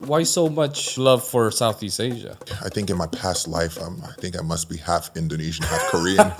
Why so much love for Southeast Asia? I think in my past life, I think I must be half Indonesian, half Korean.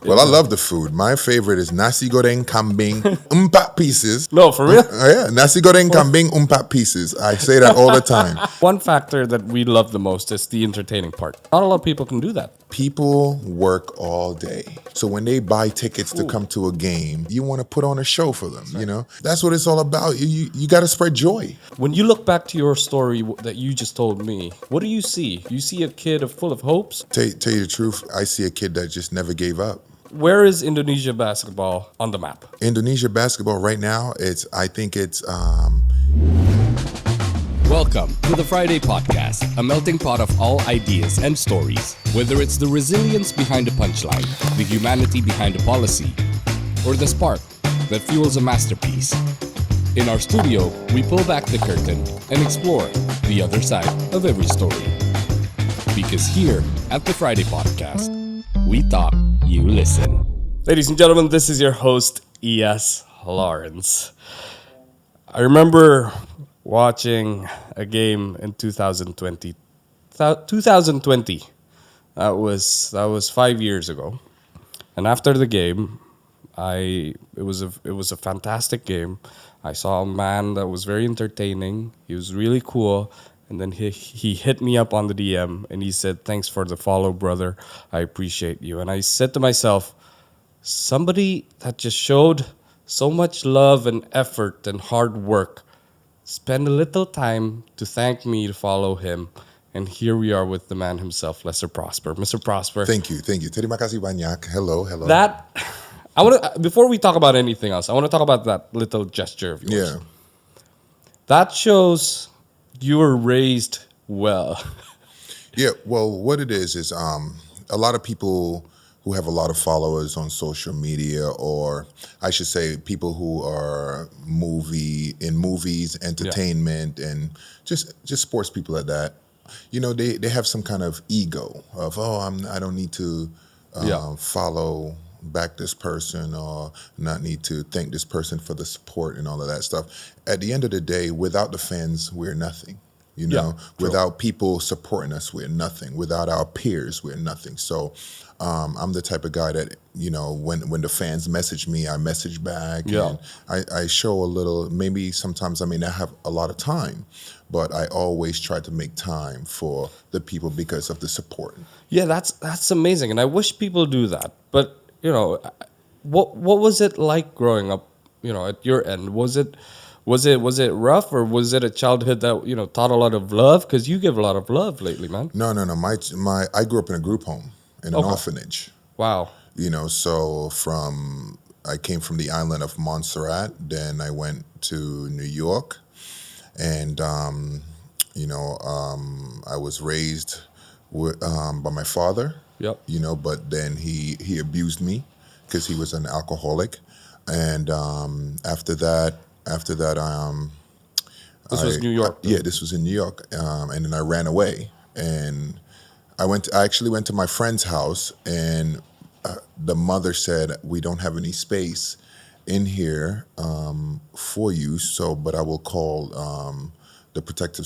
Well, I love the food. My favorite is nasi goreng kambing empat pieces. No, for real? Yeah, nasi goreng kambing empat pieces. I say that all the time. One factor that we love the most is the entertaining part. Not a lot of people can do that. People work all day. So when they buy tickets to come to a game, you want to put on a show for them, you know? That's what it's all about. You got to spread joy. When you look back to your story that you just told me, what do you see? You see a kid full of hopes? Tell you the truth, I see a kid that just never gave up. Where is Indonesia basketball on the map? Indonesia basketball right now, I think it's Welcome to the Friday Podcast, a melting pot of all ideas and stories. Whether it's the resilience behind a punchline, the humanity behind a policy, or the spark that fuels a masterpiece. In our studio, we pull back the curtain and explore the other side of every story. Because here at the Friday Podcast, we talk, you listen. Ladies and gentlemen, this is your host, E.S. Lawrence. I remember watching a game in 2020. That was 5 years ago. And after the game, it was a fantastic game. I saw a man that was very entertaining. He was really cool. And then he hit me up on the DM and he said, "Thanks for the follow, brother. I appreciate you." And I said to myself, somebody that just showed so much love and effort and hard work spend a little time to thank me, to follow him. And here we are with the man himself, Lester Prosper. Mr. Prosper. Thank you. Terima kasih banyak. Hello. Before we talk about anything else, I want to talk about that little gesture of yours. Yeah. That shows you were raised well. Yeah, well, what it is a lot of people who have a lot of followers on social media, or I should say people who are in movies, entertainment, and just sports people like that, you know, they have some kind of ego of, I don't need to follow back this person or not need to thank this person for the support and all of that stuff. At the end of the day, without the fans, we're nothing. You know, without people supporting us, we're nothing. Without our peers, we're nothing. So I'm the type of guy that, you know, when the fans message me, I message back. Yeah. And I show a little, maybe sometimes I may not have a lot of time, but I always try to make time for the people because of the support. Yeah, that's amazing. And I wish people do that. But, you know, what was it like growing up, you know, at your end? Was it rough, or was it a childhood that, you know, taught a lot of love? Because you give a lot of love lately, man. No. I grew up in a group home, in an orphanage. Wow. You know, so I came from the island of Montserrat, then I went to New York, and I was raised by my father. Yep. You know, but then he abused me because he was an alcoholic, and after that. This was New York. Yeah, this was in New York, and then I ran away, and I actually went to my friend's house, and the mother said, "We don't have any space in here for you, but I will call the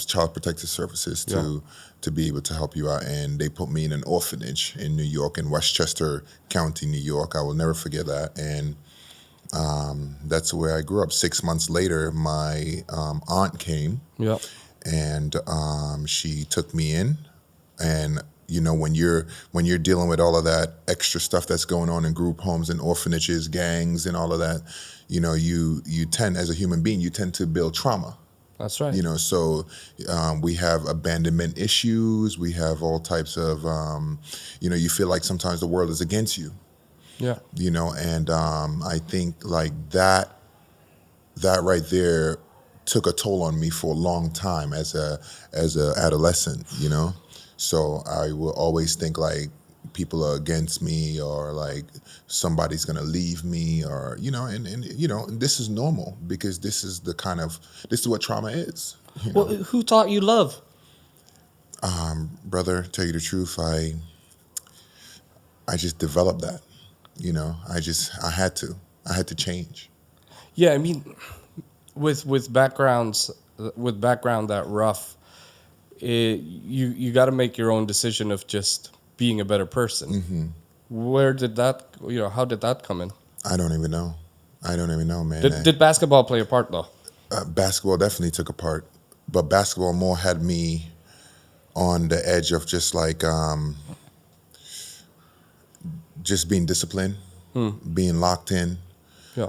Child Protective Services to be able to help you out." And they put me in an orphanage in New York, in Westchester County, New York. I will never forget that, and that's where I grew up. 6 months later, my aunt came, and she took me in. And you know, when you're dealing with all of that extra stuff that's going on in group homes and orphanages, gangs, and all of that, you know, you tend, as a human being, you tend to build trauma. That's right. You know, so we have abandonment issues. We have all types of, you feel like sometimes the world is against you. Yeah. You know, and I think like that right there took a toll on me for a long time as a adolescent, you know. So I will always think like people are against me, or like somebody's gonna leave me, or and this is normal because this is what trauma is. Well, who taught you love? Brother, tell you the truth, I just developed that. You know, I had to change. Yeah, I mean, with backgrounds with background that rough, you got to make your own decision of just being a better person. Where did that, how did that come in? I don't even know. I don't even know, man. Did basketball play a part though? Basketball definitely took a part, but basketball more had me on the edge of just like just being disciplined, being locked in, Yeah.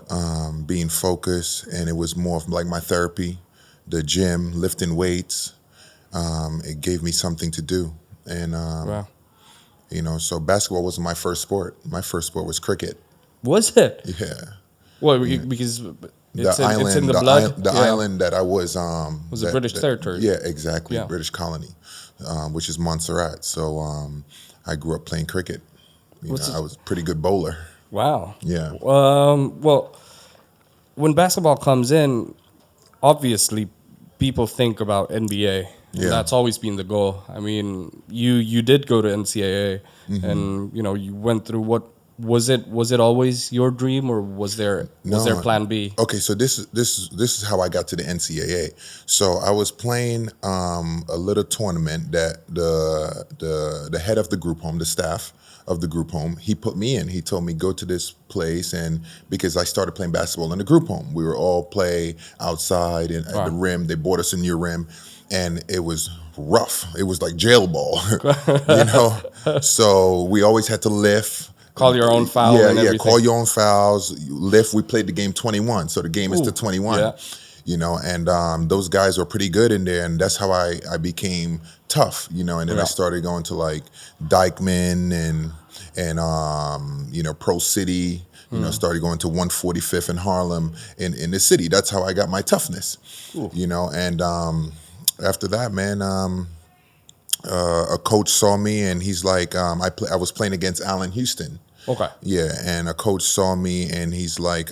being focused, and it was more of like my therapy, the gym, lifting weights. It gave me something to do, and Wow. so basketball wasn't my first sport. My first sport was cricket. Was it? Yeah. Well, because it's in the the blood. the Yeah. island that I was Was a British territory. Yeah, exactly, Yeah. British colony, which is Montserrat. So I grew up playing cricket. I was a pretty good bowler. Wow. Yeah. Well, when basketball comes in, obviously people think about NBA. Yeah. That's always been the goal. I mean, you did go to NCAA, and you went through what was it always your dream, or was there plan B? Okay, so this is how I got to the NCAA. So I was playing a little tournament that the head of the group home, the staff of the group home, he put me in. He told me go to this place, and because I started playing basketball in the group home, we were all play outside and at the rim. They bought us a new rim, and it was rough. It was like jail ball, So we always had to lift. Call your own foul. Yeah, and everything. call your own fouls. You lift. We played the game 21, so the game is to 21. Yeah. And those guys were pretty good in there, and that's how I became tough. And then I started going to like Dykeman and Pro City. Started going to 145th in Harlem in the city. That's how I got my toughness. And after that, man. A coach saw me, and he's like, I was playing against Allen Houston. Okay. Yeah, and a coach saw me, and he's like,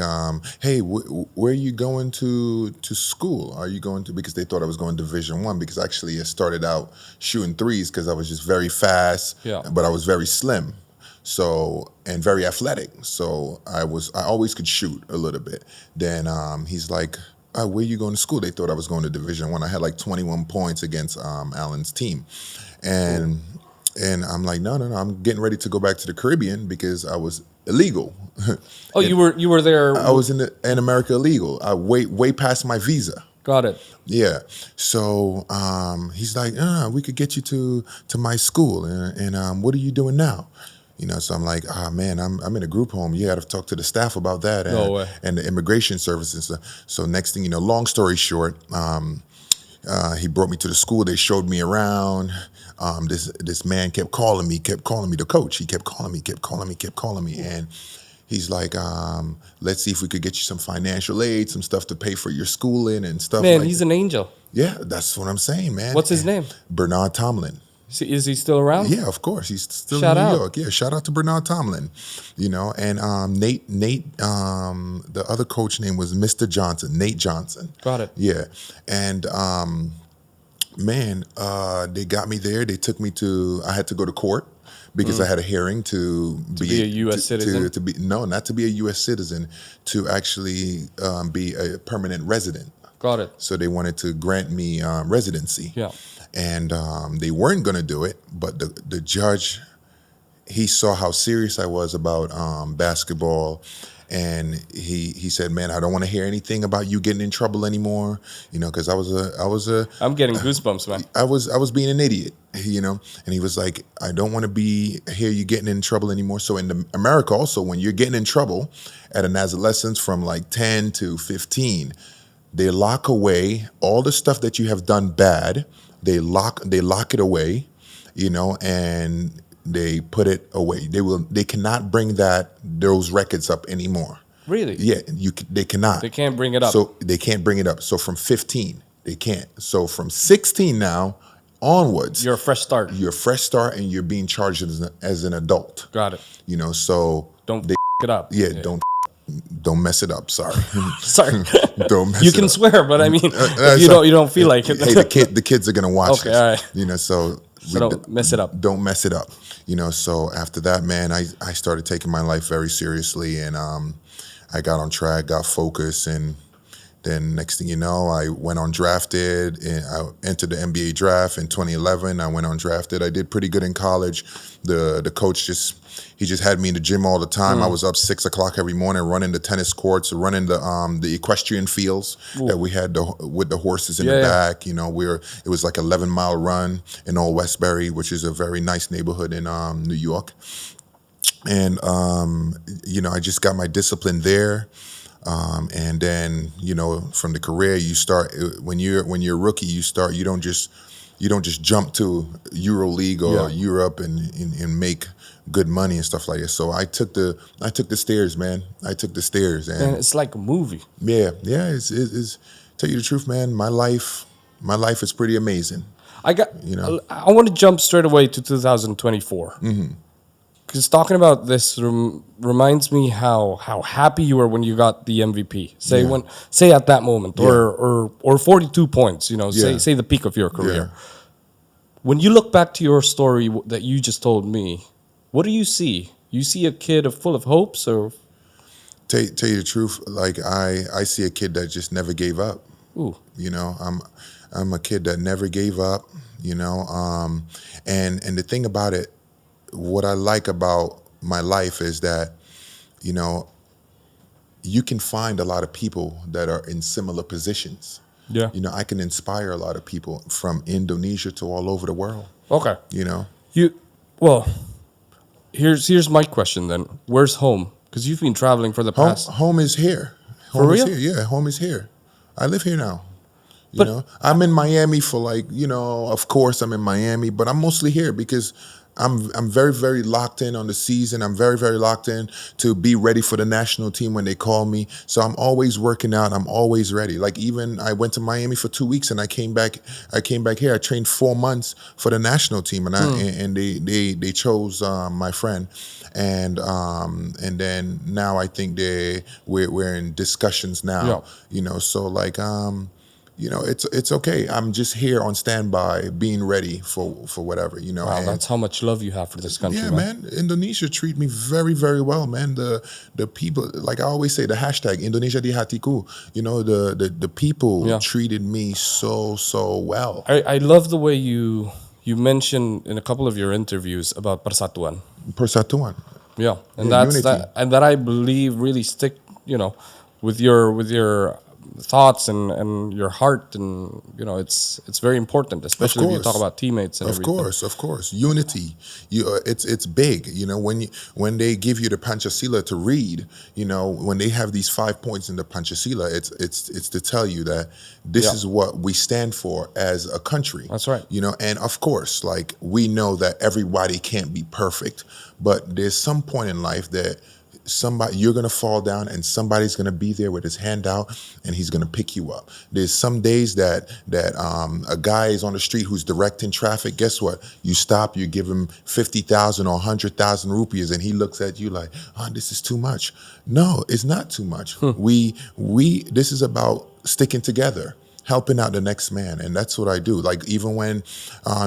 "Hey, where are you going to school? Are you going to?" Because they thought I was going to Division I, because actually I started out shooting threes because I was just very fast, but I was very slim, and very athletic. So I always could shoot a little bit. Then he's like, where are you going to school? They thought I was going to Division I. I had like 21 points against Allen's team. And I'm like, no, I'm getting ready to go back to the Caribbean because I was illegal. Oh, you were there. I was in America illegal. I way past my visa. Got it. Yeah. So he's like, we could get you to my school. And what are you doing now? So I'm like, man, I'm in a group home. You got to talk to the staff about that, and, No way. and the immigration services. So next thing you know, long story short, he brought me to the school. They showed me around. This man kept calling me. The coach. He kept calling me, and he's like, let's see if we could get you some financial aid, some stuff to pay for your schooling and stuff. Man, he's an angel. Yeah, that's what I'm saying, man. What's his name? Bernard Tomlin. Is he still around? Yeah, of course. He's still Shout in New out. York. Yeah, shout out to Bernard Tomlin. And Nate, the other coach name was Mr. Johnson, Nate Johnson. Got it. Yeah. And they got me there. They took me I had to go to court because I had a hearing to be a U.S. citizen? Not to be a U.S. citizen, to actually be a permanent resident. Got it. So they wanted to grant me residency. Yeah. And they weren't going to do it, but the judge, he saw how serious I was about basketball, and he said, "Man, I don't want to hear anything about you getting in trouble anymore." Because I was I'm getting goosebumps, man. I was being an idiot, and he was like, "I don't want to hear you getting in trouble anymore." So in America, also, when you're getting in trouble at an adolescence from like 10 to 15, they lock away all the stuff that you have done bad. They lock it away, and they put it away. They cannot bring those records up anymore. Really? Yeah, they cannot. They can't bring it up. So they can't bring it up. So from 15, they can't. So from 16 now onwards, You're a fresh start. You're a fresh start, and you're being charged as an adult. Got it. So Don't it up. yeah. Don't mess it up. Sorry. Sorry. Don't mess You it can up. swear, but I mean, if so- you don't feel like it. Hey, the kids are gonna watch Okay, this. all right. So don't mess it up. Don't mess it up. So after that, man, I started taking my life very seriously, and I got on track, got focused, and Then next thing you know, I went undrafted and I entered the NBA draft in 2011. I went undrafted. I did pretty good in college. The coach he just had me in the gym all the time. I was up 6 o'clock every morning, running the tennis courts, running the equestrian fields that we had with the horses in the back. You know, it was like 11-mile run in Old Westbury, which is a very nice neighborhood in New York. And you know, I just got my discipline there. And then, you know, from the career, you start when you're a rookie, you don't just jump to Euro League or Europe and make good money and stuff like that. So I took the stairs, man. I took the stairs, and it's like a movie. Yeah. It's tell you the truth, man. My life is pretty amazing. I want to jump straight away to 2024. Because talking about this reminds me how happy you were when you got the MVP. Say at that moment, or 42 points. You know, say the peak of your career. Yeah. When you look back to your story that you just told me, what do you see? You see a kid full of hopes, or tell you the truth, like I see a kid that just never gave up. Ooh. You know, I'm a kid that never gave up. You know, and the thing about it. What I like about my life is that, you know, you can find a lot of people that are in similar positions. Yeah. You know, I can inspire a lot of people from Indonesia to all over the world. Okay. You know? Here's my question then. Where's home? Because you've been traveling for the past... Home is here. For real? Is here. Yeah, home is here. I live here now. You know? I'm in Miami for like, you know, of course I'm in Miami, but I'm mostly here because... I'm very, very locked in on the season. I'm very, very locked in to be ready for the national team when they call me. So I'm always working out. I'm always ready. Like even I went to Miami for 2 weeks and I came back here. I trained 4 months for the national team and they chose my friend. And then now I think we're in discussions now. Yeah. You know, so like you know, it's okay. I'm just here on standby, being ready for whatever, you know. Wow, that's how much love you have for this country, yeah, man. Indonesia treat me very, very well, man. The people, like I always say, the hashtag Indonesia di hatiku. You know, the people treated me so well. I love the way you mentioned in a couple of your interviews about Persatuan. Persatuan. Yeah, and unity. that I believe really stick, you know, with your thoughts and your heart, and you know it's very important, especially if you talk about teammates and everything. Of course, unity. It's big. You know, when they give you the Pancasila to read, you know, when they have these 5 points in the Pancasila, it's to tell you that this is what we stand for as a country. That's right. You know, and of course, like we know that everybody can't be perfect, but there's some point in life that you're gonna fall down and somebody's gonna be there with his hand out and he's gonna pick you up. There's some days that a guy is on the street who's directing traffic. Guess what? You stop, you give him 50,000 or 100,000 rupees and he looks at you like, oh, this is too much. No, it's not too much. This is about sticking together, helping out the next man. And that's what I do. Like even when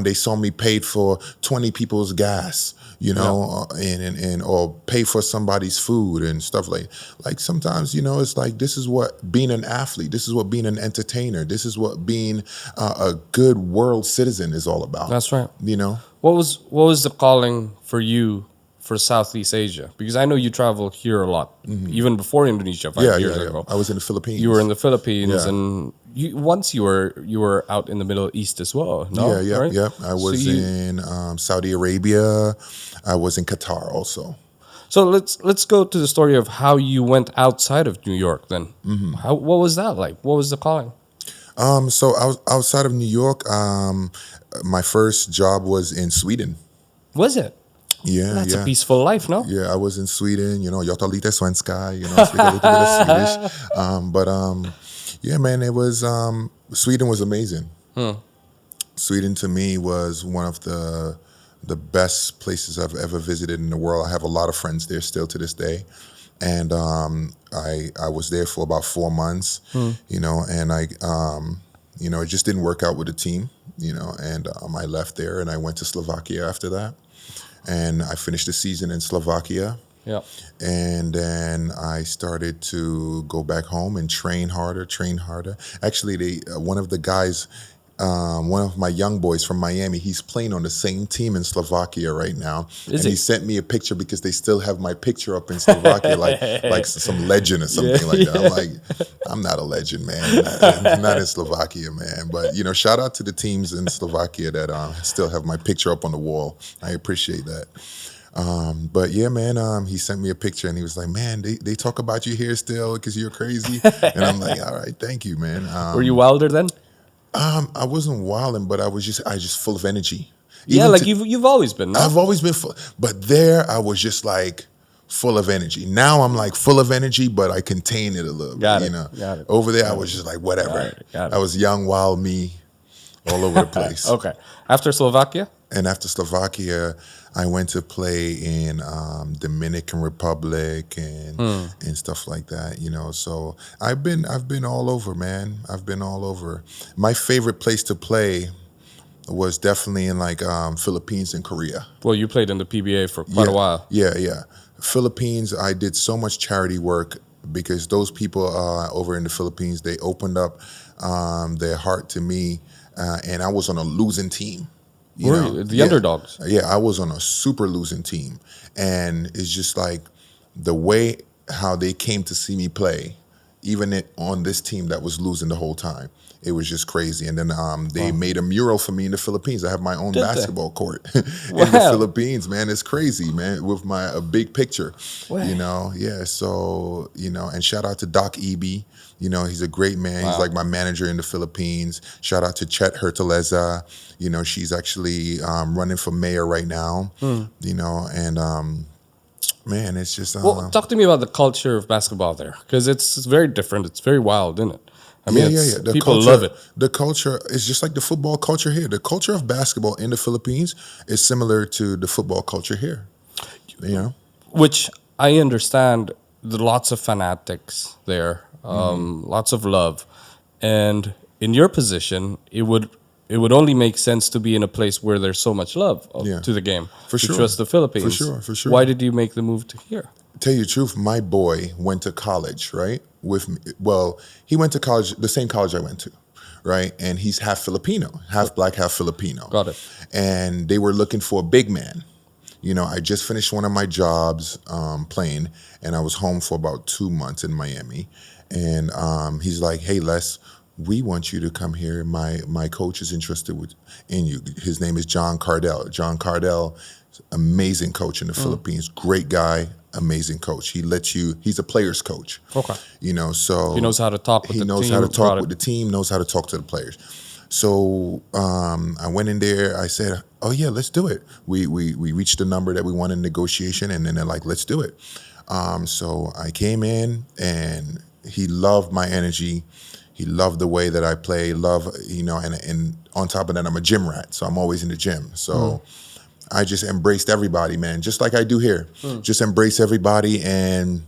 they saw me paid for 20 people's gas, you know, and or pay for somebody's food and stuff like sometimes, you know, it's like, this is what being an athlete, this is what being an entertainer, this is what being a good world citizen is all about. That's right. You know, what was the calling for you for Southeast Asia? Because I know you travel here a lot, even before Indonesia 5 years ago. I was in the Philippines. You were in the Philippines, and once you were out in the Middle East as well. No? Yeah. I was in Saudi Arabia. I was in Qatar also. So let's go to the story of how you went outside of New York. Then, what was that like? What was the calling? So I was outside of New York. My first job was in Sweden. Was it? Yeah, that's a peaceful life, no? Yeah, I was in Sweden. You know, jag tar lite svenska. You know, speak a little bit of Swedish. Yeah, man, it was Sweden was amazing. Sweden to me was one of the best places I've ever visited in the world. I have a lot of friends there still to this day, and I was there for about 4 months. You know, and you know, it just didn't work out with the team. You know, and I left there and I went to Slovakia after that. And I finished the season in Slovakia. Yeah. And then I started to go back home and train harder, train harder. Actually, one of the guys, one of my young boys from Miami, he's playing on the same team in Slovakia right now. Is and he? he sent me a picture because they still have my picture up in Slovakia, like some legend or something like that. I'm like, I'm not a legend, man. Not in Slovakia, man. But, shout out to the teams in Slovakia that still have my picture up on the wall. I appreciate that. But yeah, man, he sent me a picture and he was like, man, they talk about you here still because you're crazy. And I'm like, all right, thank you, man. Were you wilder then? I wasn't wilding, but I just full of energy. Yeah, Even like to- you've always been. No? I've always been full, but there I was just like full of energy. Now I'm like full of energy, but I contain it a little Got bit, it, got it. Over there, I was just like, whatever. Got it. I was young, wild me all over the place. Okay. After Slovakia? And after Slovakia, I went to play in Dominican Republic and stuff like that. So I've been all over, man. I've been all over. My favorite place to play was definitely in like Philippines and Korea. Well, you played in the PBA for quite a while. Yeah. Philippines, I did so much charity work because those people over in the Philippines, they opened up their heart to me, and I was on a losing team. The underdogs. Yeah, I was on a super losing team. And it's just like the way how they came to see me play, even on this team that was losing the whole time. It was just crazy. And then they made a mural for me in the Philippines. I have my own basketball court in the Philippines, man. It's crazy, man, with a big picture, Yeah, so, and shout out to Doc Eby. He's a great man. Wow. He's like my manager in the Philippines. Shout out to Chet Herteleza. She's actually running for mayor right now, and man, it's just... Well, talk to me about the culture of basketball there, because it's very different. It's very wild, isn't it? I mean, yeah. People love it. The culture is just like the football culture here. The culture of basketball in the Philippines is similar to the football culture here, Which I understand, lots of fanatics there, lots of love. And in your position, it would only make sense to be in a place where there's so much love to the game. For sure. Which was the Philippines. For sure. Why did you make the move to here? Tell you the truth, my boy went to college, right? With me. Well, he went to college, the same college I went to, right? And he's half Filipino, half black, half Filipino. Got it. And they were looking for a big man. I just finished one of my jobs playing, and I was home for about 2 months in Miami. And he's like, hey, Les, we want you to come here. My coach is interested in you. His name is John Cardell. John Cardell, amazing coach in the Philippines, great guy, amazing coach. He's a player's coach. Okay. So he knows how to talk with the team. He knows how to talk with the team, knows how to talk to the players. So I went in there, I said, oh yeah, let's do it. We reached the number that we wanted in negotiation, and then they're like, let's do it. So I came in, and he loved my energy. He loved the way that I play, and on top of that, I'm a gym rat, so I'm always in the gym. So I just embraced everybody, man, just like I do here. Just embrace everybody, and,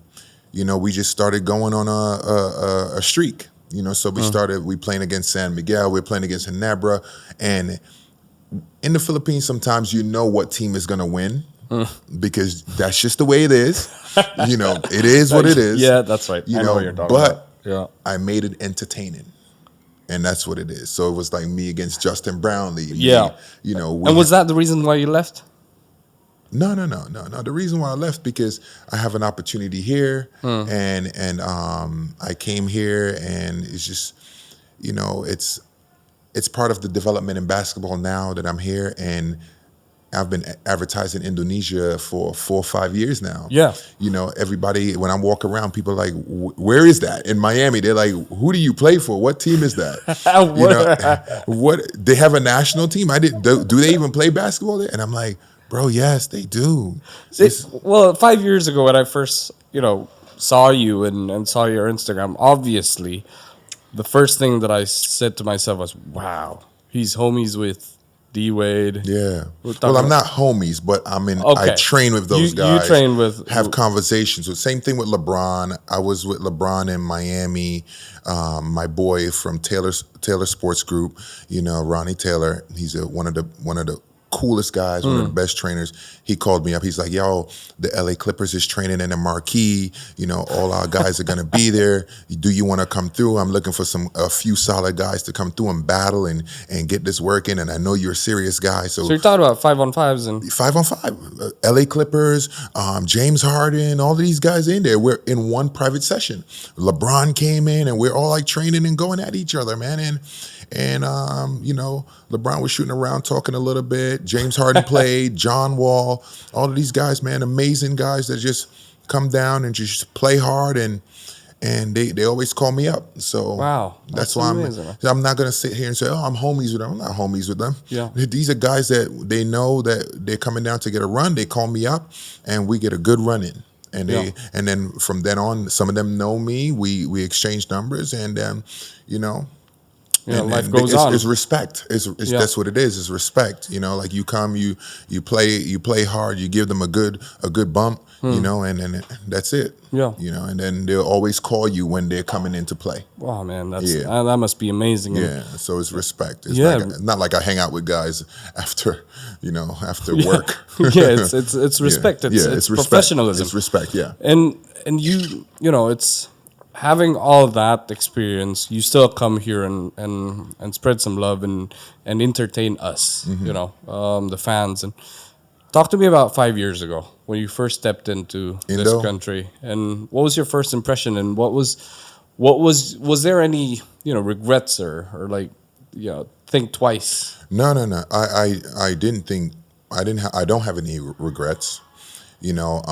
we just started going on a streak. So we playing against San Miguel, we're playing against Ginebra, and in the Philippines, sometimes what team is going to win, because that's just the way it is. It is what it is. Yeah, that's right. I know what you're talking about. Yeah. I made it entertaining, and that's what it is. So it was like me against Justin Brownlee. Yeah. And was that the reason why you left? No. The reason why I left, because I have an opportunity here, and I came here, and it's just, it's part of the development in basketball now that I'm here, and I've been advertising Indonesia for 4 or 5 years now. Yeah. Everybody, when I walk around, people are like, where is that? In Miami, they're like, who do you play for? What team is that? What they have a national team? Do they even play basketball there? And I'm like, bro, yes, they do. Well, 5 years ago when I first, saw you and saw your Instagram, obviously, the first thing that I said to myself was, wow, he's homies with D-Wade. Yeah. Well, I'm not homies, but I train with those guys. You train with... Have conversations with... Same thing with LeBron. I was with LeBron in Miami. My boy from Taylor Sports Group, Ronnie Taylor, he's one of the coolest guys, one of the best trainers. He called me up. He's like, yo, the LA Clippers is training in the marquee. You know, all our guys are going to be there. Do you want to come through? I'm looking for a few solid guys to come through and battle and get this working. And I know you're a serious guy. So you're talking about 5-on-5s and 5-on-5, LA Clippers, James Harden, all of these guys in there. We're in one private session. LeBron came in and we're all like training and going at each other, man. And you know, LeBron was shooting around, talking a little bit. James Harden played, John Wall, all of these guys, man, amazing guys that just come down and just play hard, and they always call me up. So wow, that's why I'm not gonna sit here and say, oh, I'm homies with them. I'm not homies with them. Yeah, these are guys that they know that they're coming down to get a run. They call me up, and we get a good run in. And and then from then on, some of them know me. We exchange numbers, and you know. Yeah, life goes on. It's respect. It's that's what it is. It's respect. You know, like you come, you play hard. You give them a good bump. You know, and then that's it. Yeah. You know, and then they'll always call you when they're coming into play. Wow, man, that must be amazing. Yeah. So it's respect. It's not like I hang out with guys after work. Yeah, it's respect. It's respect. Professionalism. It's respect. Yeah. And you know, it's having all that experience, you still come here and spread some love and entertain us, you know, the fans. And talk to me about 5 years ago when you first stepped into this country, and what was your first impression, and what was there any, you know, regrets or like, you know, think twice? No. I didn't think I don't have any regrets. You know,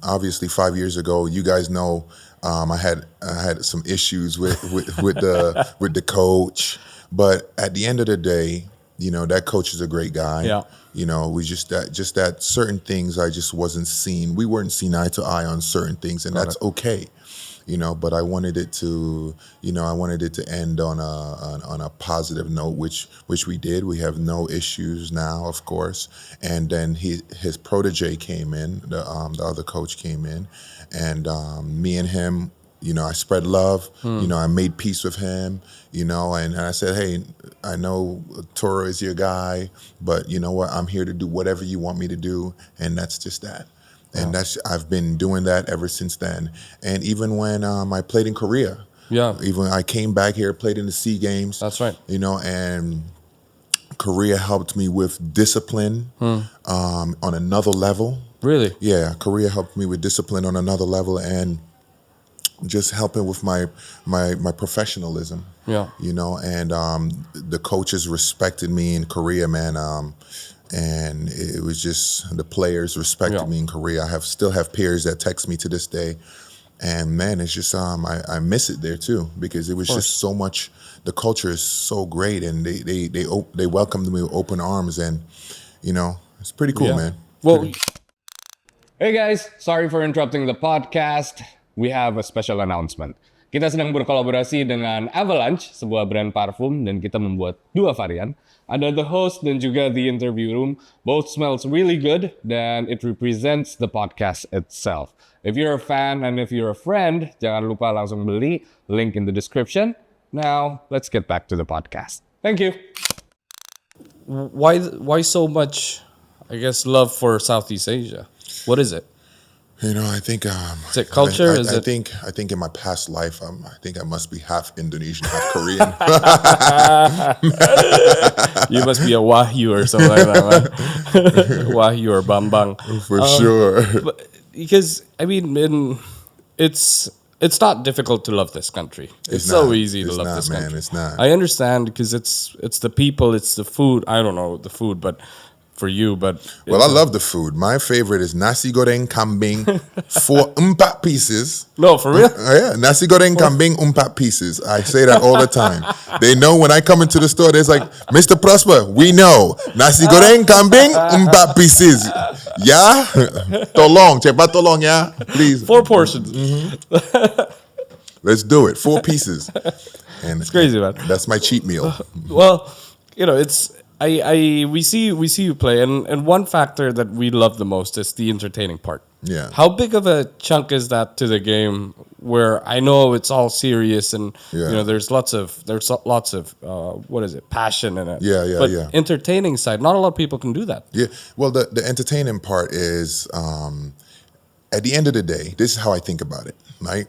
obviously 5 years ago, you guys know, I had some issues with the coach, but at the end of the day, you know, that coach is a great guy. Yeah. You know, we just that certain things I just wasn't seen. We weren't seen eye to eye on certain things, and that's okay. You know, but I wanted it to, you know, end on a positive note, which we did. We have no issues now, of course. And then his protege came in, the other coach came in, and me and him, you know, I spread love. You know, I made peace with him. You know, and I said, hey, I know Toro is your guy, but you know what? I'm here to do whatever you want me to do, and that's just that. And I've been doing that ever since then. And even when I played in Korea, even I came back here, played in the SEA Games. That's right. You know, and Korea helped me with discipline on another level. Really? Yeah, Korea helped me with discipline on another level, and just helping with my professionalism. Yeah. You know, and the coaches respected me in Korea, man. And it was just the players respected me in Korea. I still have peers that text me to this day, and man, it's just I miss it there too, because it was just so much. The culture is so great, and they welcomed me with open arms, and you know, it's pretty cool, man. Well, hey guys, sorry for interrupting the podcast. We have a special announcement. Kita sedang berkolaborasi dengan Avalanche, sebuah brand parfum, dan kita membuat 2 varian. Ada the host dan juga the interview room. Both smells really good, dan it represents the podcast itself. If you're a fan and if you're a friend, jangan lupa langsung beli. Link in the description. Now, let's get back to the podcast. Thank you. Why so much, I guess, love for Southeast Asia? What is it? You know, I think is it culture? I think in my past life, I think I must be half Indonesian, half Korean. You must be a Wahyu or something like that, man. Wahyu or Bambang, for sure. Because I mean, it's not difficult to love this country. It's so easy to love this country. It's not. I understand, because it's the people, it's the food. I don't know the food, but. For you, but I love the food. My favorite is nasi goreng kambing for 4 pieces. No, for real? Yeah, nasi goreng kambing 4 pieces. I say that all the time. They know when I come into the store. They're like, Mr. Prosper, we know nasi goreng kambing 4 pieces. Yeah, tolong, cepat tolong ya, please. 4 portions. Let's do it. 4 pieces. And it's crazy, man. That's my cheat meal. Well, you know, it's. We see you play, and one factor that we love the most is the entertaining part. Yeah. How big of a chunk is that to the game? Where I know it's all serious and Yeah. there's lots of what is it, passion in it. Yeah, yeah, But yeah. entertaining side, not a lot of people can do that. Yeah. Well, the entertaining part is at the end of the day, this is how I think about it, right?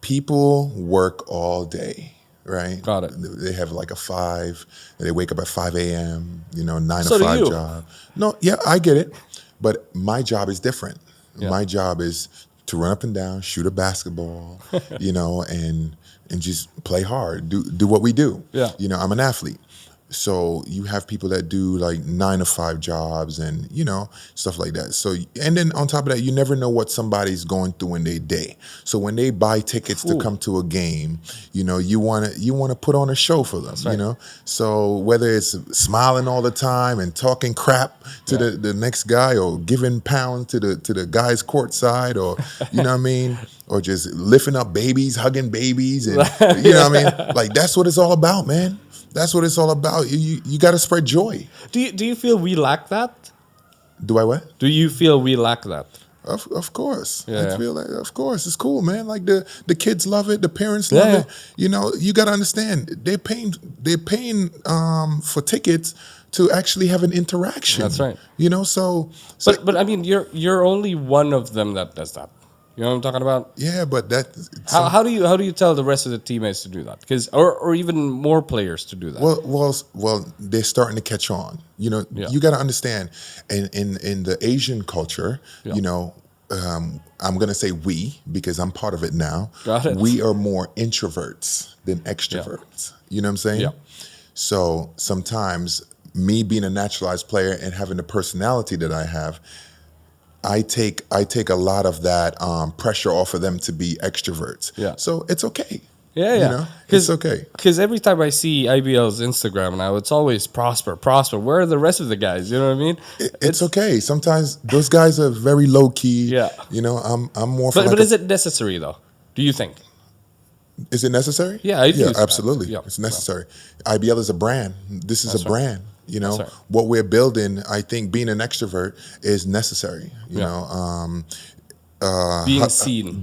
People work all day, right? Got it. They have like a 5, they wake up at 5 a.m., 9 So to do 5 you. job. No, yeah, I get it. But my job is different. Yeah. My job is to run up and down, shoot a basketball, and just play hard, do what we do. Yeah. I'm an athlete. So you have people that do like 9 to 5 jobs and stuff like that. So and then on top of that, you never know what somebody's going through in their day. So when they buy tickets to come to a game, you want to put on a show for them. right. So whether it's smiling all the time and talking crap to the next guy, or giving pounds to the guys courtside, or you know what I mean, or just lifting up babies, hugging babies, and you know what I mean, like that's what it's all about, man. That's what it's all about. You got to spread joy. Do you feel we lack that? Do I what? Do you feel we lack that? Of course. Yeah. I feel like, of course, it's cool, man. Like the kids love it, the parents love it. You got to understand, they're paying for tickets to actually have an interaction. That's right. So But I mean, you're only one of them that does that. You know what I'm talking about? yeah, but How do you tell the rest of the teammates to do that? Or even more players to do that. Well, they're starting to catch on. You got to understand, in the Asian culture, I'm gonna say we, because I'm part of it now. Got it. We are more introverts than extroverts. You know what I'm saying? Yeah. So sometimes me being a naturalized player and having the personality that I have, I take a lot of that pressure off of them to be extroverts. Yeah. So it's okay. Yeah. It's okay. Because every time I see IBL's Instagram now, it's always prosper. Where are the rest of the guys? You know what I mean? It's okay. Sometimes those guys are very low key. Yeah. I'm more. For But is it necessary though? Do you think? Is it necessary? Yeah, I think so. absolutely. Yeah. It's necessary. IBL is a brand. This is That's a right. brand. That's right. What we're building. I think being an extrovert is necessary.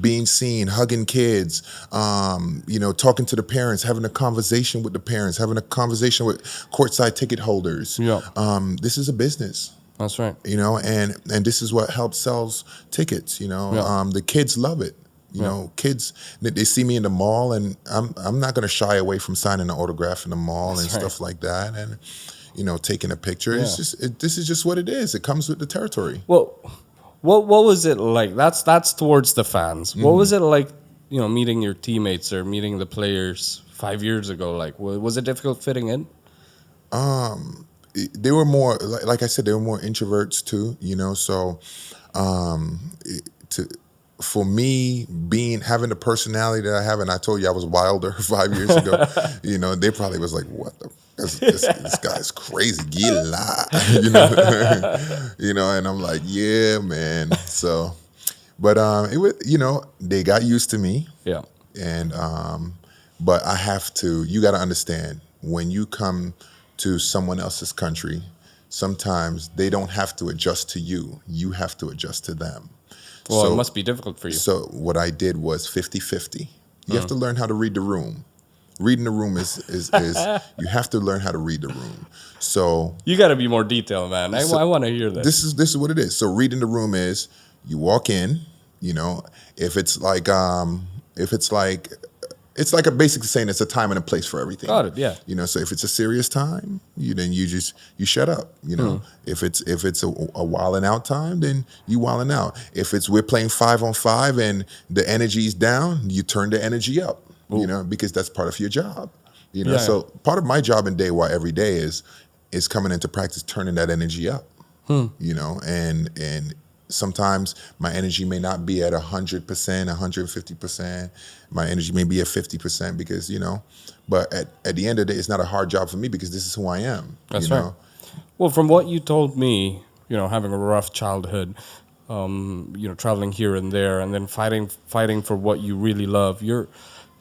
Being seen, hugging kids, talking to the parents, having a conversation with the parents, having a conversation with courtside ticket holders. Yeah. This is a business. That's right. And this is what helps sells tickets. The kids love it. Kids, they see me in the mall, and I'm not going to shy away from signing an autograph in the mall and stuff like that, and taking a picture. Yeah. It's just this is just what it is. It comes with the territory. Well, what was it like? That's towards the fans. What was it like? Meeting your teammates or meeting the players 5 years ago. Like, was it difficult fitting in? They were more, like I said, they were more introverts too. So for me, having the personality that I have, and I told you I was wilder 5 years ago, they probably was like, what the, this guy's crazy, gila, and I'm like, yeah, man. So, but it was, they got used to me. Yeah. And but I have to. You got to understand, when you come to someone else's country, sometimes they don't have to adjust to you. You have to adjust to them. Well, So- it must be difficult for you. So what I did was 50-50. You have to learn how to read the room. Reading the room is you have to learn how to read the room. So You got to be more detailed, man. I want to hear this. this is what it is. So reading the room is, you walk in, if it's like it's like a basic saying, it's a time and a place for everything. Got it, yeah. So if it's a serious time, then you shut up. If it's a wilding out time, then you wilding out. If it's we're playing 5-on-5 and the energy's down, you turn the energy up. Because that's part of your job. Yeah. So part of my job in day one every day is coming into practice, turning that energy up. And sometimes my energy may not be at 100%, 150%. My energy may be at 50% because, but at the end of the day, it's not a hard job for me because this is who I am. That's right. Well, from what you told me, having a rough childhood, traveling here and there, and then fighting for what you really love, you're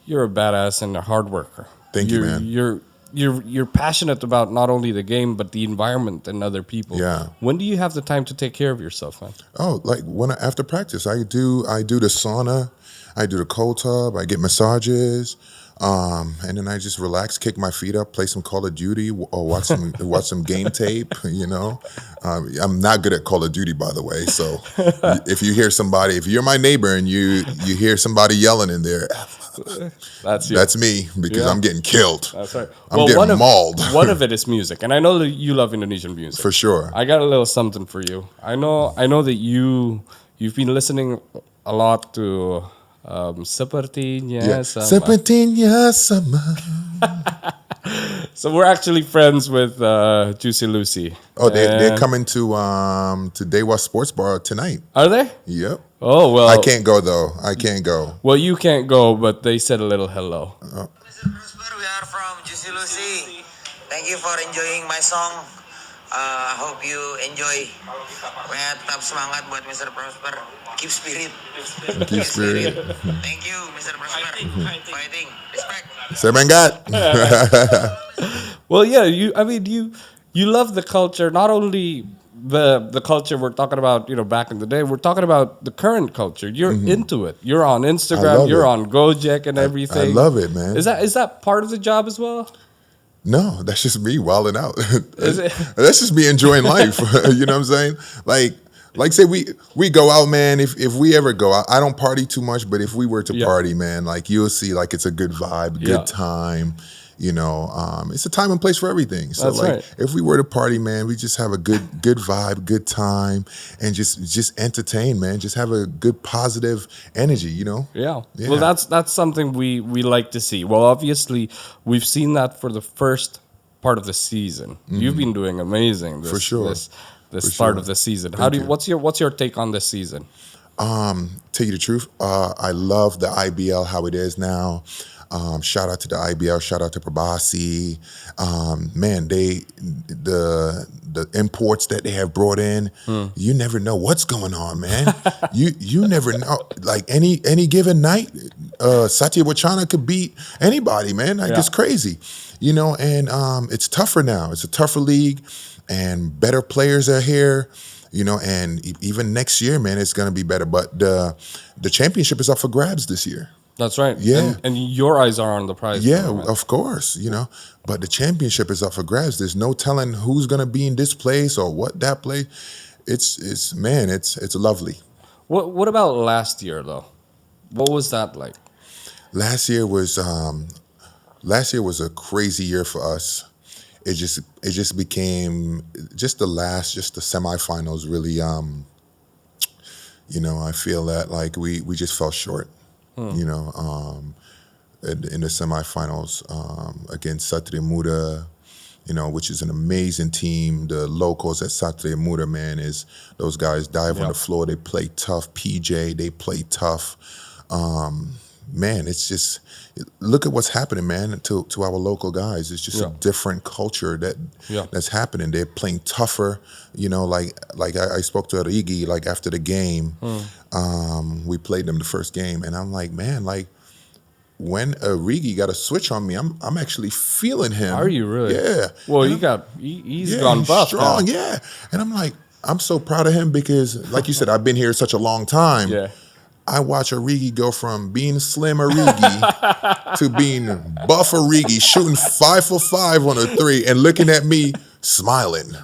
a badass and a hard worker. Thank you, man. you're passionate about not only the game but the environment and other people. Yeah. When do you have the time to take care of yourself, man? Oh, like after practice, I do the sauna, I do the cold tub, I get massages, and then I just relax, kick my feet up, play some Call of Duty, or watch some game tape. I'm not good at Call of Duty, by the way. So if you're my neighbor and you hear somebody yelling in there, that's me, because I'm getting killed. That's right. I'm getting mauled. One of it is music, and I know that you love Indonesian music For sure. I got a little something for you. I know that you've been listening a lot to Sepertinya Sama. Sepertinya Sama. So we're actually friends with Juicy Lucy. Oh, they're coming to Dewa Sports Bar tonight. Are they? Yep. Oh, well. I can't go though. I can't go. Well, you can't go, but they said a little hello. Mr. Prosper, we are from Juicy Lucy. Thank you for enjoying my song. I hope you enjoy. Pokoknya tetap semangat buat Mr. Prosper. Keep spirit. Keep spirit. Thank you, Mr. Prosper. Fighting. Respect. Semangat. Well, yeah, you love the culture, not only the culture we're talking about, back in the day. We're talking about the current culture. You're into it. You're on Instagram. You're on Gojek and everything. I love it, man. Is that part of the job as well? No, that's just me wilding out. Is it? That's just me enjoying life. You know what I'm saying? Like say we go out, man. If we ever go out, I don't party too much, but if we were to party, man, like you'll see, like it's a good vibe, good time. It's a time and place for everything. So That's right. if we were to party, man, we just have a good vibe, good time, and just entertain, man. Just have a good positive energy, Yeah. Well, that's something we like to see. Well, obviously, we've seen that for the first part of the season. You've been doing amazing. For sure. This start of the season. What's your take on this season? Tell you the truth, I love the IBL how it is now. Shout out to the IBL. Shout out to Prabasi. Man, the imports that they have brought in, you never know what's going on, man. you never know. Like any given night, Satya Wachana could beat anybody, man. Like it's crazy, And it's tougher now. It's a tougher league, and better players are here. And even next year, man, it's gonna be better. But the championship is up for grabs this year. That's right. Yeah. And your eyes are on the prize. Yeah, tournament. of course, But the championship is up for grabs. There's no telling who's gonna be in this place or what that place. It's lovely. What about last year though? What was that like? Last year was a crazy year for us. It just became the semifinals really. I feel that like we just fell short. In the semifinals against Satria Muda, which is an amazing team. The locals at Satria Muda, man, those guys dive on the floor. They play tough. PJ, they play tough. Man, it's just look at what's happening, man, to our local guys. It's just a different culture that's happening. They're playing tougher, like I spoke to Origi like after the game. We played them the first game, and I'm like, man, like when Origi got a switch on me, I'm actually feeling him. Are you really? Yeah. Well, he's gone buff. Strong, now. yeah. And I'm like, I'm so proud of him because, like you said, I've been here such a long time. Yeah. I watch Origi go from being slim Origi to being buff Origi, shooting 5 for 5 on a 3 and looking at me smiling.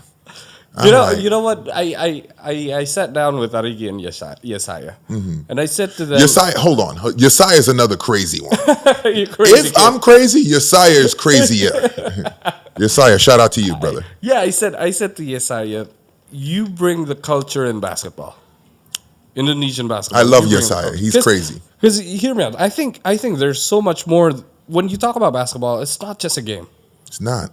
You know what? I sat down with Origi and Yesaya, and I said to them, Yesaya, hold on. Yesaya is another crazy one. You're crazy If I'm crazy, Yesaya is crazier. Yesaya, shout out to you, brother. I said to Yesaya, you bring the culture in basketball. Indonesian basketball. I love Yesaya. He's crazy. Because hear me out. I think there's so much more. When you talk about basketball, it's not just a game. It's not.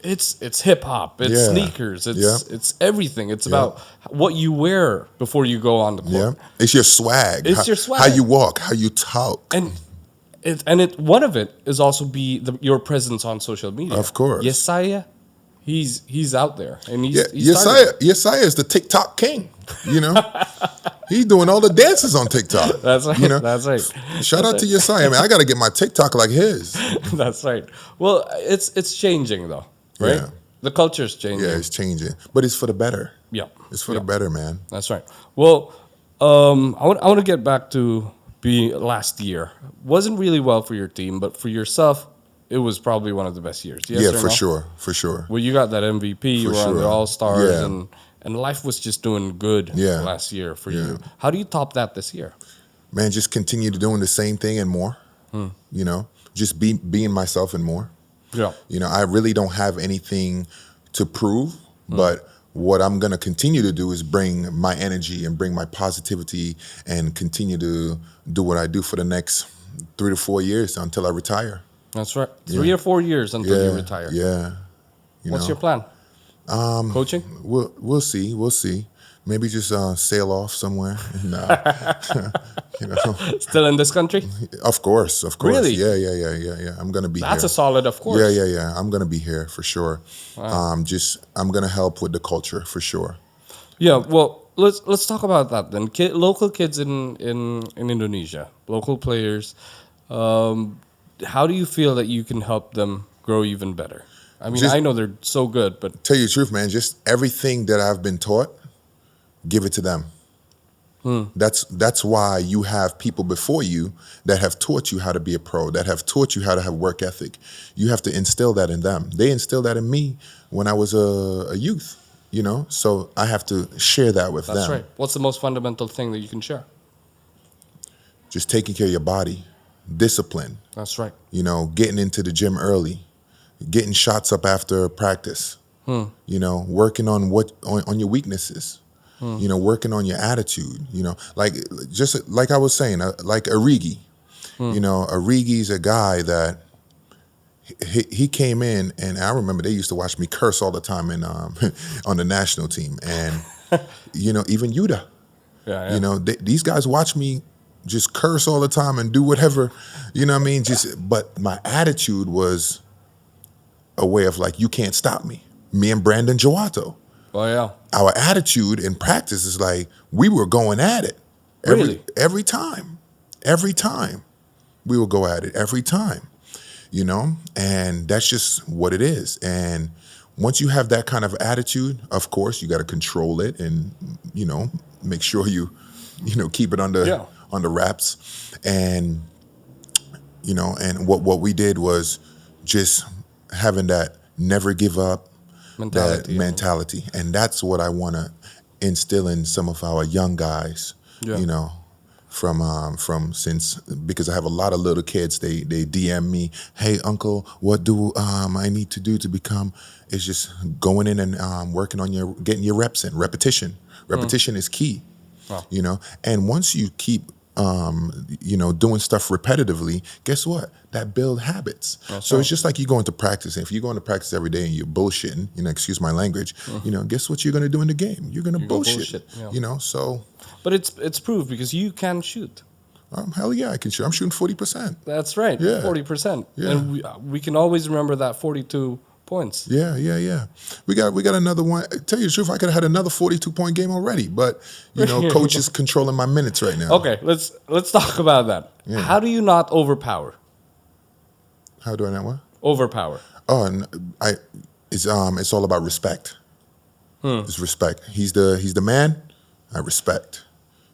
It's hip hop. It's sneakers. It's everything. It's about what you wear before you go on the court. Yeah. It's your swag. It's your swag. How you walk. How you talk. And one of it is also your presence on social media. Of course. Yesaya, he's out there, and he's Yesaya is the TikTok king. He's doing all the dances on TikTok. That's right. You know, That's right. shout out to Yesai. I mean, I got to get my TikTok like his. That's right. Well, it's changing though, right? Yeah. The culture's changing. Yeah, it's changing, but it's for the better. Yeah. It's for the better, man. That's right. Well, I want to get back to last year. Wasn't really well for your team, but for yourself, it was probably one of the best years. Yes Yeah, or for no? sure, for sure. Well, you got that MVP. You For were on the sure. All Stars, Yeah. and life was just doing good Yeah. last year for Yeah. you. How do you top that this year? Man, just continue to doing the same thing and more. You know, just being myself and more. Yeah. You know, I really don't have anything to prove, but what I'm going to continue to do is bring my energy and bring my positivity and continue to do what I do for the next 3 to 4 years until I retire. That's right. 3 or 4 years until you retire. Yeah. What's your plan? Coaching? We'll see. We'll see. Maybe just sail off somewhere. Nah. You know. Still in this country? Of course. Really? Yeah. I'm gonna be That's here. a solid, of course. Yeah. I'm gonna be here for sure. I'm gonna help with the culture for sure. Yeah. Well, let's talk about that then. Local kids in Indonesia, local players. How do you feel that you can help them grow even better? I mean, Just- I know they're so good, but Tell you the truth, man. Just everything that I've been taught, give it to them. That's why you have people before you that have taught you how to be a pro, that have taught you how to have work ethic. You have to instill that in them. They instilled that in me when I was a youth, you know? So I have to share that with that's them. right. What's the most fundamental thing that you can share? Just taking care of your body, discipline, That's right. you know, getting into the gym early, getting shots up after practice, you know, working on on your weaknesses. You know, working on your attitude, you know, like just like I was saying, like Origi, you know, Origi's a guy that he came in, and I remember they used to watch me curse all the time in on the national team, and you know, even Yuda, Yeah. you know, these guys watch me just curse all the time and do whatever, you know what I mean? But my attitude was a way of like, you can't stop me. Me and Brandon Joato. Oh yeah. Our attitude in practice is like we were going at it every time we will go at it every time, you know, and that's just what it is. And once you have that kind of attitude, of course you got to control it and, you know, make sure you know, keep it under wraps. And, you know, and what we did was just having that never give up mentality. And that's what I want to instill in some of our young guys, you know, because I have a lot of little kids, they DM me, hey uncle, what do I need to do to become? It's just going in and working on getting your reps in. Repetition is key. Wow. You know, and once you keep you know, doing stuff repetitively, guess what? That build habits. So it's just like you go into practice. And if you go into practice every day and you're bullshitting, you know, excuse my language, you know, guess what you're going to do in the game? You're going to bullshit, yeah. you know, so. But it's proved because you can shoot. Hell yeah, I can shoot. I'm shooting 40%. That's right. Yeah. 40%. Yeah. And we can always remember that 42 points. Yeah. We got another one. Tell you the truth, I could have had another 42-point game already, but you know, coach is controlling my minutes right now. Okay, let's talk about that. Yeah. How do you not overpower? How do I not what? Overpower. Oh, and it's all about respect. It's respect. He's the man. I respect.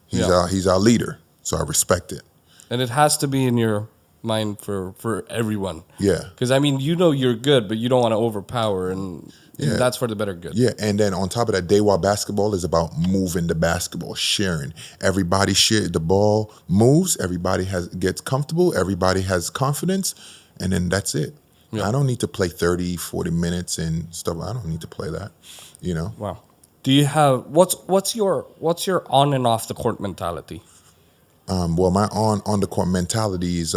He's our leader, so I respect it. And it has to be in your mind for everyone. Yeah. Because I mean, you know you're good, but you don't want to overpower, and Yeah. that's for the better good. Yeah, and then on top of that, Dewa basketball is about moving the basketball, sharing. Everybody share the ball, moves. Everybody gets comfortable. Everybody has confidence, and then that's it. Yeah. I don't need to play 30, 40 minutes and stuff. I don't need to play that, you know. Wow. Do you have what's your on and off the court mentality? Well, my on the court mentality is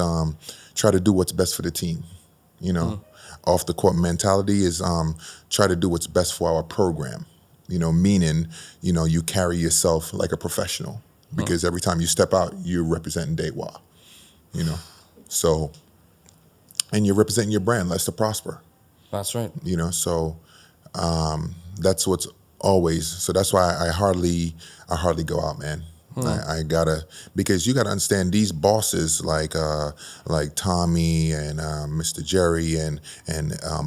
try to do what's best for the team. You know, off the court mentality is try to do what's best for our program. You know, meaning, you know, you carry yourself like a professional because every time you step out, you're representing Dewa. You know, so and you're representing your brand, Let's to Prosper. That's right. You know, so that's what's always. So that's why I hardly go out, man. I gotta, because you gotta understand these bosses like Tommy and Mr. Jerry and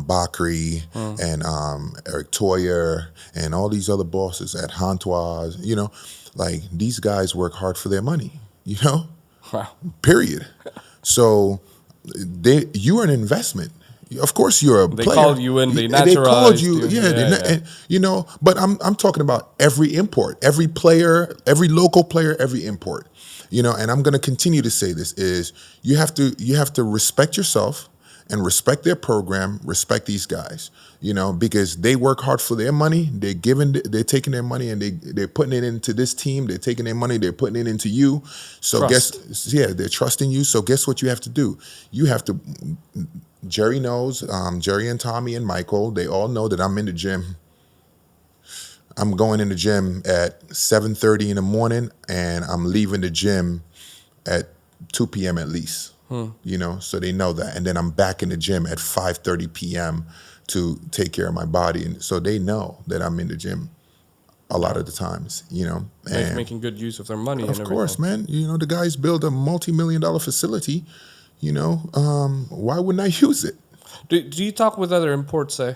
Bakri and Eric Toyer and all these other bosses at Hantoise. Like these guys work hard for their money. Wow. Period. So you are an investment. Of course, you're a They player. called you in. They They called naturalized you. you. Yeah, Yeah. But I'm talking about every import, every player, every local player, every import. And I'm going to continue to say this: is you have to respect yourself and respect their program, respect these guys. Because they work hard for their money. They're taking their money and they're putting it into this team. They're taking their money. They're putting it into you. So they're trusting you. So guess what you have to do? You have to. Jerry knows. Jerry and Tommy and Michael. They all know that I'm in the gym. I'm going in the gym at 7:30 in the morning, and I'm leaving the gym at 2 p.m. at least. So they know that, and then I'm back in the gym at 5:30 p.m. to take care of my body, and so they know that I'm in the gym a lot of the times. And Making good use of their money. of and course, everything. man. The guys build a multi-million-dollar facility. Why wouldn't I use it? Do you talk with other imports, say?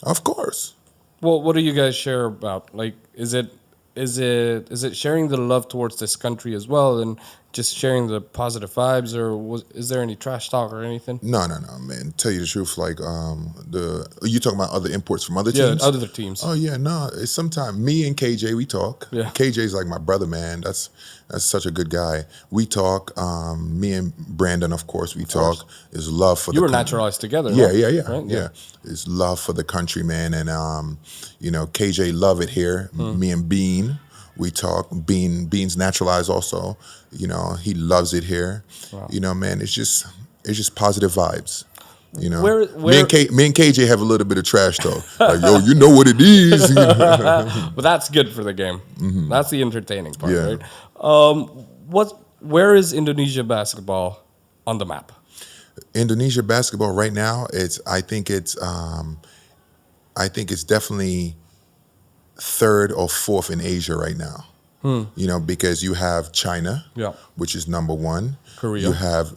Of course. Well, what do you guys share about? Like, is it sharing the love towards this country as well, and just sharing the positive vibes, or is there any trash talk or anything? No, man. Tell you the truth, like you talking about other imports from other Yeah, teams? other teams. Oh yeah, no. It's sometimes me and KJ we talk. Yeah. KJ's like my brother, man. That's such a good guy. We talk. Me and Brandon, of course, we talk. Is love for You the were country. naturalized together. Yeah, right? yeah. Right? Yeah. It's love for the country, man. And KJ love it here. Me and Bean, we talk. Bean's naturalized also. He loves it here. Wow. Man, it's just positive vibes. Where- Me and KJ have a little bit of trash talk. Like, yo, you know what it is. But that's good for the game. That's the entertaining part, Yeah. right? Where is Indonesia basketball on the map? Indonesia basketball right now, I think it's definitely third or fourth in Asia right now. Because you have China, Yeah. which is number one. Korea. You have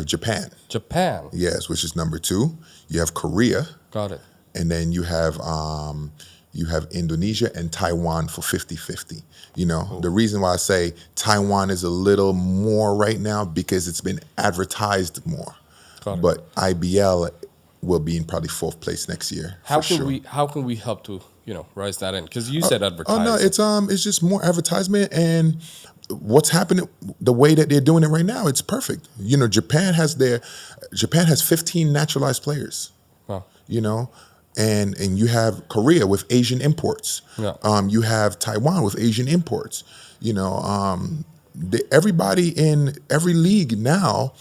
Japan, Japan. yes, which is number two. You have Korea, Got it. and then you have Indonesia and Taiwan for 50-50. The reason why I say Taiwan is a little more right now because it's been advertised more. Got it. But IBL will be in probably fourth place next year. How for can sure. we help to rise that in? Because you said Oh advertising. no, it's just more advertisement and what's happening the way that they're doing it right now. It's perfect. Japan has 15 naturalized players. Wow. And you have Korea with Asian imports. Yeah. You have Taiwan with Asian imports. Everybody in every league now,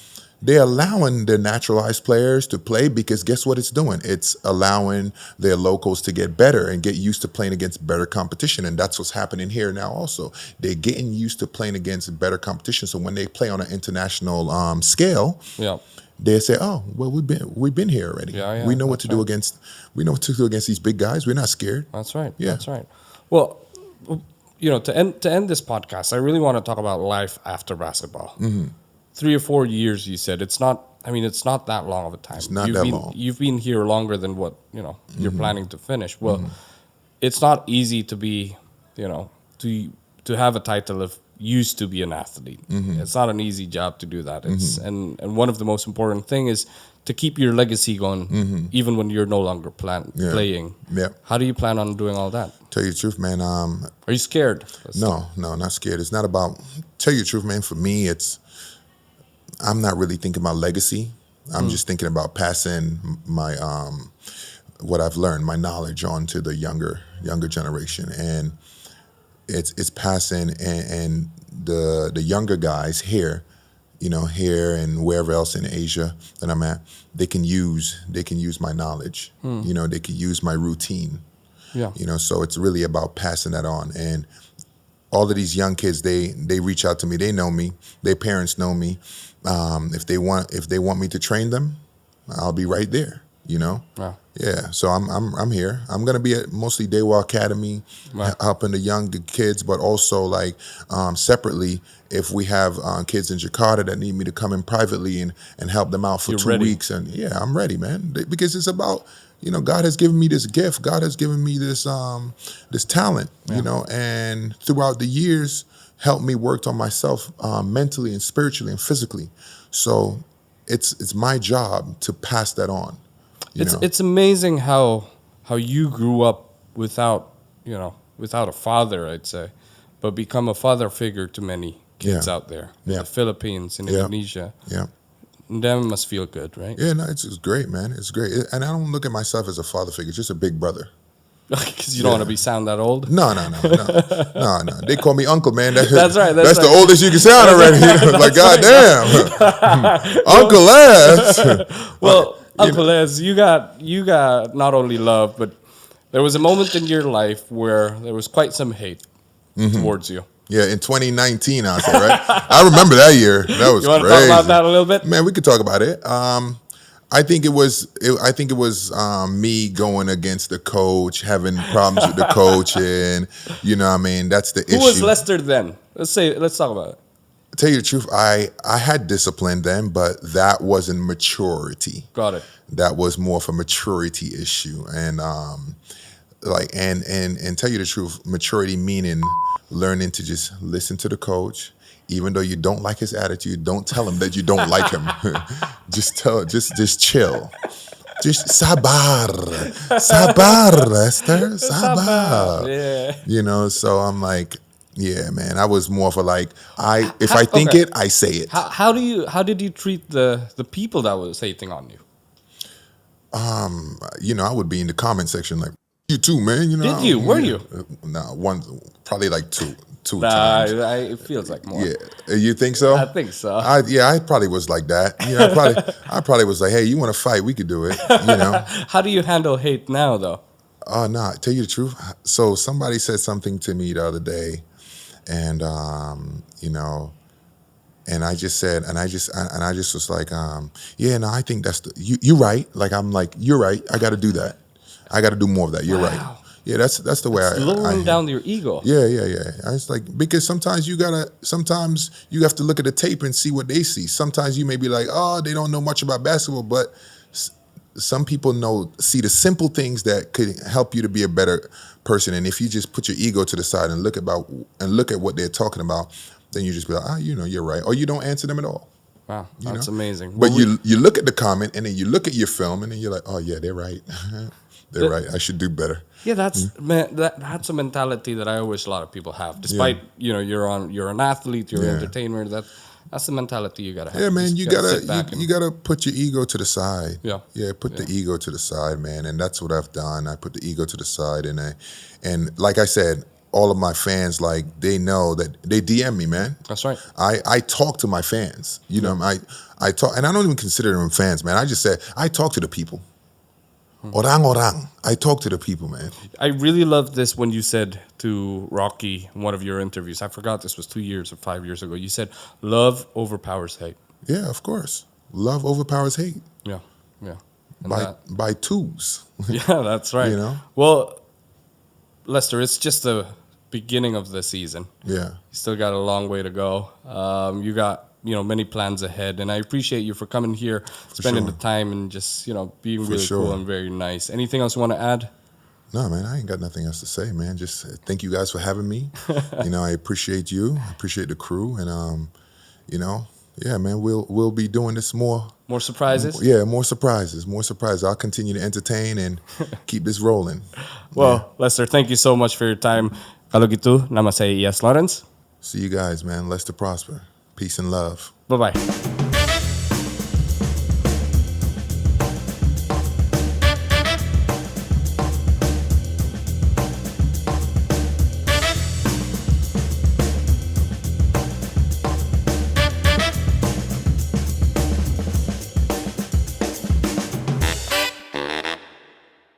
they're allowing their naturalized players to play because guess what it's doing? It's allowing their locals to get better and get used to playing against better competition. And that's what's happening here now also. They're getting used to playing against better competition. So when they play on an international scale, Yeah. they say, "Oh, well, we've been here already. Yeah, we know what that's to do against. We know what to do against these big guys. We're not scared." That's right. Yeah. That's right. Well, to end this podcast, I really want to talk about life after basketball. 3 or 4 years, you said. It's not that long of a time. It's not that long. You've been here longer than what you're planning to finish. Well, it's not easy to be to have a title of used to be an athlete. It's not an easy job to do that. It's and one of the most important thing is to keep your legacy going, even when you're no longer playing. Yeah. How do you plan on doing all that? Tell you the truth, man. Are you scared? No, not scared. It's not about. Tell you the truth, man. For me, I'm not really thinking about legacy. I'm just thinking about passing my what I've learned, my knowledge on to the younger generation, and it's passing and the younger guys here, here and wherever else in Asia that I'm at, they can use my knowledge. They can use my routine. Yeah. So it's really about passing that on. And all of these young kids, they reach out to me. They know me. Their parents know me. If they want me to train them, I'll be right there. You know. Wow. Yeah, so I'm here. I'm gonna be at mostly Dewa Academy, helping the young kids, but also like separately, if we have kids in Jakarta that need me to come in privately and help them out for You're 2 ready. weeks, and yeah, I'm ready, man, because it's about, God has given me this gift, God has given me this this talent, and throughout the years, helped me work on myself mentally and spiritually and physically. So it's my job to pass that on. It's amazing how you grew up without without a father, I'd say, but become a father figure to many kids out there in Yeah. the Philippines, in Yeah. Indonesia. Yeah. That must feel good, right? Yeah, no, it's great, man. It's great. And I don't look at myself as a father figure, just a big brother. Because you don't want to be sound that old. No. They call me uncle, man. That's right. That's the oldest you can sound already. Like, goddamn. Uncle Les. Well, Uncle Les, you got not only love, but there was a moment in your life where there was quite some hate towards you. Yeah, in 2019, I'll say, right? I remember that year. That was You want to crazy. talk about that a little bit? Man, we could talk about it. I think it was me going against the coach, having problems with the coach, and that's the issue. Who was Lester then? Let's talk about it. Tell you the truth, I had discipline then, but that wasn't maturity. Got it. That was more of a maturity issue, and and tell you the truth, maturity meaning learning to just listen to the coach, even though you don't like his attitude. Don't tell him that you don't like him. just chill. Just sabar, Lester, sabar. Yeah. So I'm like, yeah, man. I was more of a like, if I think it, I say it. How did you treat the people that was hating on you? I would be in the comment section like, you too, man. Did you? Were you? No, one, probably like two Nah, times. it feels like more. Yeah, you think so? I think so. I probably was like that. I probably was like, hey, you want to fight? We could do it. How do you handle hate now, though? Oh, no, tell you the truth. So somebody said something to me the other day, and and I just said, and I just was like, yeah, no, I think that's you're right. Like, I'm like, you're right. I got to do that. I got to do more of that. You're right. Yeah, that's the way I lowering down your ego. Yeah. I was like, because sometimes you have to look at the tape and see what they see. Sometimes you may be like, oh, they don't know much about basketball, but some people see the simple things that could help you to be a better person. And if you just put your ego to the side and look at what they're talking about, then you just be like, you're right, or you don't answer them at all. Wow, that's amazing. But you look at the comment and then you look at your film and then you're like, oh yeah, they're right. They're right. I should do better. Yeah, that's a mentality that I wish a lot of people have. Despite you're an athlete, you're an entertainer. That's the mentality you gotta have. Yeah, man, you gotta put your ego to the side. Yeah, put the ego to the side, man, and that's what I've done. I put the ego to the side, and like I said, all of my fans, like, they know that they DM me, man. That's right. I talk to my fans. I talk, and I don't even consider them fans, man. I just say I talk to the people. Orang. I talk to the people, man. I really love this when you said to Rocky in one of your interviews, I forgot this was 2 years or 5 years ago, you said, love overpowers hate. Yeah, of course. Love overpowers hate. Yeah. And by twos. Yeah, that's right. Well, Lester, it's just the beginning of the season. Yeah. You still got a long way to go. You got many plans ahead, and I appreciate you for coming here, spending the time, and just being really cool and very nice. Anything else you want to add? No, man, I ain't got nothing else to say, man. Just thank you guys for having me. I appreciate you. I appreciate the crew, and yeah, man, we'll be doing this more. More surprises? Yeah, more surprises. I'll continue to entertain and keep this rolling. Well, Lester, thank you so much for your time. Kalau gitu, nama saya Ias Lawrence. See you guys, man. Lester Prosper. Peace and love. Bye-bye.